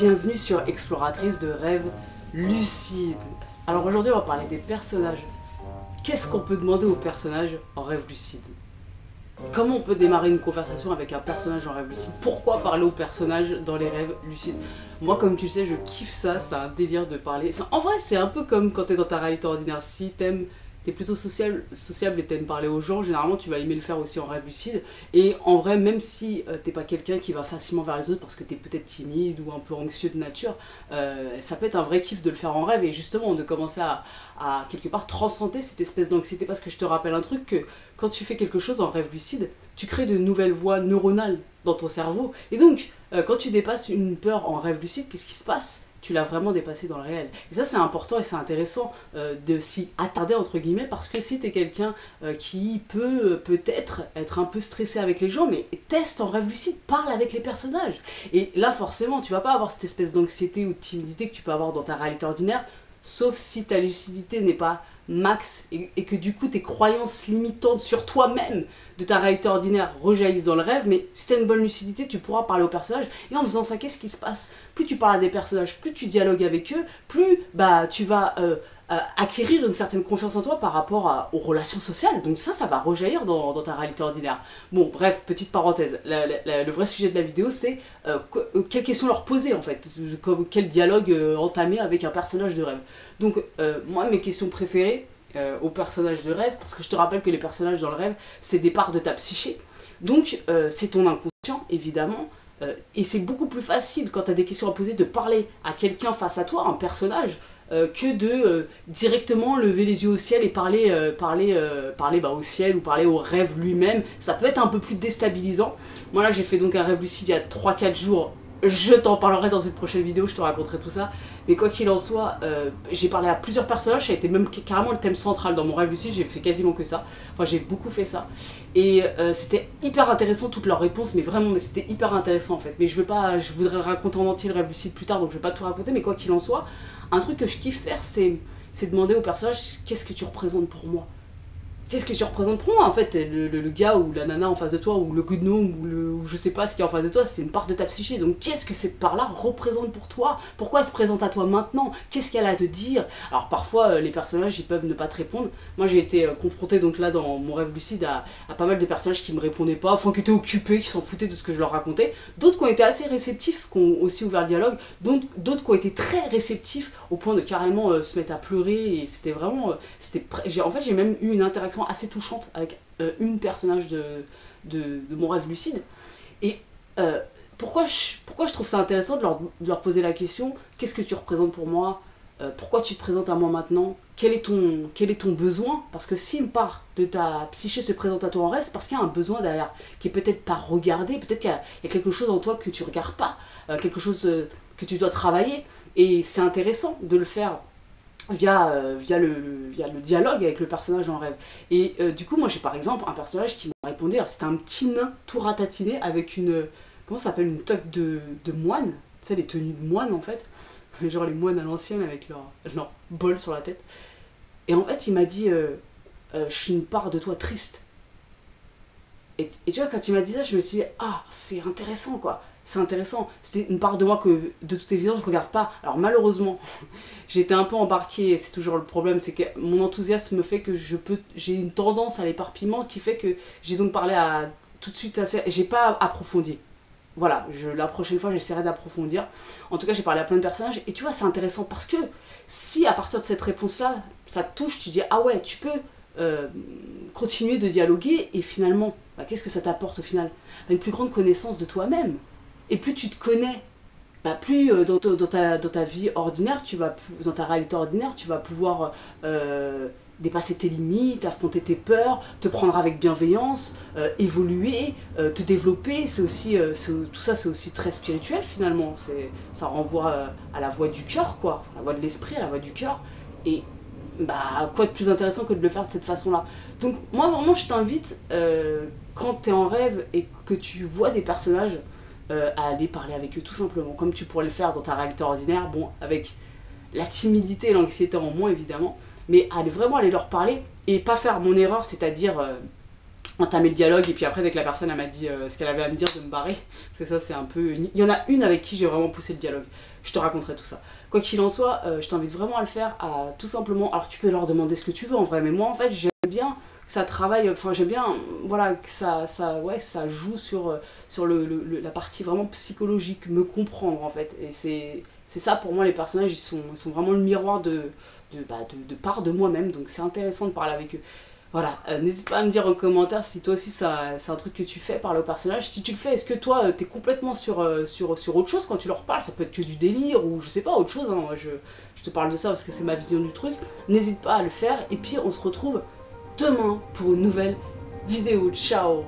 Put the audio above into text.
Bienvenue sur Exploratrice de rêves lucides. Alors aujourd'hui on va parler des personnages. Qu'est-ce qu'on peut demander aux personnages en rêve lucide? Comment on peut démarrer une conversation avec un personnage en rêve lucide? Pourquoi parler aux personnages dans les rêves lucides? Moi, comme tu le sais, je kiffe ça, c'est un délire de parler. En vrai, c'est un peu comme quand t'es dans ta réalité ordinaire. Si t'es plutôt sociable et t'aimes parler aux gens, généralement tu vas aimer le faire aussi en rêve lucide. Et en vrai, même si t'es pas quelqu'un qui va facilement vers les autres parce que t'es peut-être timide ou un peu anxieux de nature, ça peut être un vrai kiff de le faire en rêve et justement de commencer à quelque part transcender cette espèce d'anxiété, parce que je te rappelle un truc, que quand tu fais quelque chose en rêve lucide, tu crées de nouvelles voies neuronales dans ton cerveau. Et donc, quand tu dépasses une peur en rêve lucide, qu'est-ce qui se passe? Tu l'as vraiment dépassé dans le réel. Et ça, c'est important et c'est intéressant de s'y attarder, entre guillemets, parce que si t'es quelqu'un qui peut peut-être être un peu stressé avec les gens, mais teste en rêve lucide, parle avec les personnages. Et là, forcément, tu vas pas avoir cette espèce d'anxiété ou de timidité que tu peux avoir dans ta réalité ordinaire, sauf si ta lucidité n'est pas max et que du coup tes croyances limitantes sur toi-même de ta réalité ordinaire rejaillissent dans le rêve. Mais si tu as une bonne lucidité, tu pourras parler aux personnages, et en faisant ça, qu'est-ce qui se passe? Plus tu parles à des personnages, plus tu dialogues avec eux, plus tu vas acquérir une certaine confiance en toi par rapport aux relations sociales. Donc ça va rejaillir dans ta réalité ordinaire. Bon, bref, petite parenthèse, le vrai sujet de la vidéo, c'est quelles questions leur poser en fait, quel dialogue entamer avec un personnage de rêve. Donc moi, mes questions préférées aux personnages de rêve, parce que je te rappelle que les personnages dans le rêve, c'est des parts de ta psyché, donc c'est ton inconscient évidemment. Et c'est beaucoup plus facile quand tu as des questions à poser de parler à quelqu'un face à toi, un personnage, que de directement lever les yeux au ciel et parler au ciel ou parler au rêve lui-même. Ça peut être un peu plus déstabilisant. Moi là j'ai fait donc un rêve lucide il y a 3-4 jours. Je t'en parlerai dans une prochaine vidéo, je te raconterai tout ça. Mais quoi qu'il en soit, j'ai parlé à plusieurs personnages, ça a été même carrément le thème central dans mon rêve lucide, j'ai fait quasiment que ça. Enfin, j'ai beaucoup fait ça. Et c'était hyper intéressant, toutes leurs réponses, mais vraiment, c'était hyper intéressant en fait. Mais je voudrais le raconter en entier, le rêve lucide, plus tard, donc je vais pas tout raconter, mais quoi qu'il en soit, un truc que je kiffe faire, c'est demander aux personnages, qu'est-ce que tu représentes pour moi? Qu'est-ce que tu représentes pour moi? En fait, le gars ou la nana en face de toi, ou le gnome, ou je sais pas ce qui est en face de toi, c'est une part de ta psyché. Donc qu'est-ce que cette part-là représente pour toi? Pourquoi elle se présente à toi maintenant? Qu'est-ce qu'elle a à te dire? Alors parfois, les personnages, ils peuvent ne pas te répondre. Moi, j'ai été confrontée donc là dans mon rêve lucide à pas mal de personnages qui me répondaient pas, enfin qui étaient occupés, qui s'en foutaient de ce que je leur racontais. D'autres qui ont été assez réceptifs, qui ont aussi ouvert le dialogue. D'autres qui ont été très réceptifs au point de carrément se mettre à pleurer. Et c'était vraiment... En fait, j'ai même eu une interaction assez touchante avec une personnage de mon rêve lucide. Et pourquoi je trouve ça intéressant de leur poser la question, qu'est-ce que tu représentes pour moi? Pourquoi tu te présentes à moi maintenant? Quel est ton besoin? Parce que si une part de ta psyché se présente à toi en rêve, c'est parce qu'il y a un besoin derrière, qui est peut-être pas regardé, peut-être qu'il y a quelque chose en toi que tu regardes pas, quelque chose que tu dois travailler. Et c'est intéressant de le faire via le dialogue avec le personnage en rêve. Et du coup, moi j'ai par exemple un personnage qui m'a répondu, c'était un petit nain tout ratatiné avec une, comment ça s'appelle, une toque de moine, tu sais, les tenues de moine en fait, genre les moines à l'ancienne avec leur bol sur la tête. Et en fait il m'a dit, je suis une part de toi triste. Et tu vois, quand il m'a dit ça, je me suis dit, ah, c'est intéressant quoi. C'est intéressant, c'était une part de moi que de toute évidence je regarde pas. Alors malheureusement, j'ai été un peu embarquée, et c'est toujours le problème, c'est que mon enthousiasme me fait que j'ai une tendance à l'éparpillement qui fait que j'ai donc parlé tout de suite assez, j'ai pas approfondi. Voilà, la prochaine fois j'essaierai d'approfondir. En tout cas, j'ai parlé à plein de personnages et tu vois, c'est intéressant parce que si à partir de cette réponse-là, ça te touche, tu dis ah ouais, tu peux continuer de dialoguer et finalement, qu'est-ce que ça t'apporte au final? Une plus grande connaissance de toi-même. Et plus tu te connais, plus dans ta vie ordinaire, dans ta réalité ordinaire, tu vas pouvoir dépasser tes limites, affronter tes peurs, te prendre avec bienveillance, évoluer, te développer. C'est aussi, tout ça, c'est aussi très spirituel finalement. Ça renvoie à la voix du cœur, quoi, à la voix de l'esprit, à la voix du cœur. Et quoi de plus intéressant que de le faire de cette façon-là? Donc moi vraiment, je t'invite, quand tu es en rêve et que tu vois des personnages, à aller parler avec eux tout simplement, comme tu pourrais le faire dans ta réalité ordinaire, bon, avec la timidité et l'anxiété en moins évidemment, mais vraiment aller leur parler et pas faire mon erreur, c'est-à-dire entamer le dialogue, et puis après dès que la personne elle m'a dit ce qu'elle avait à me dire, de me barrer, parce que ça c'est un peu... Il y en a une avec qui j'ai vraiment poussé le dialogue, je te raconterai tout ça. Quoi qu'il en soit, je t'invite vraiment à le faire, à tout simplement, alors tu peux leur demander ce que tu veux en vrai, mais moi en fait j'aime bien que ça travaille, enfin j'aime bien, voilà, que ça joue sur la partie vraiment psychologique, me comprendre en fait, et c'est ça pour moi, les personnages, ils sont vraiment le miroir de part de moi-même, donc c'est intéressant de parler avec eux. Voilà, n'hésite pas à me dire en commentaire si toi aussi c'est un truc que tu fais, parler au personnage. Si tu le fais, est-ce que toi t'es complètement sur autre chose quand tu leur parles? Ça peut être que du délire ou je sais pas, autre chose, hein. Moi, je te parle de ça parce que c'est ma vision du truc. N'hésite pas à le faire, et puis on se retrouve demain pour une nouvelle vidéo. Ciao!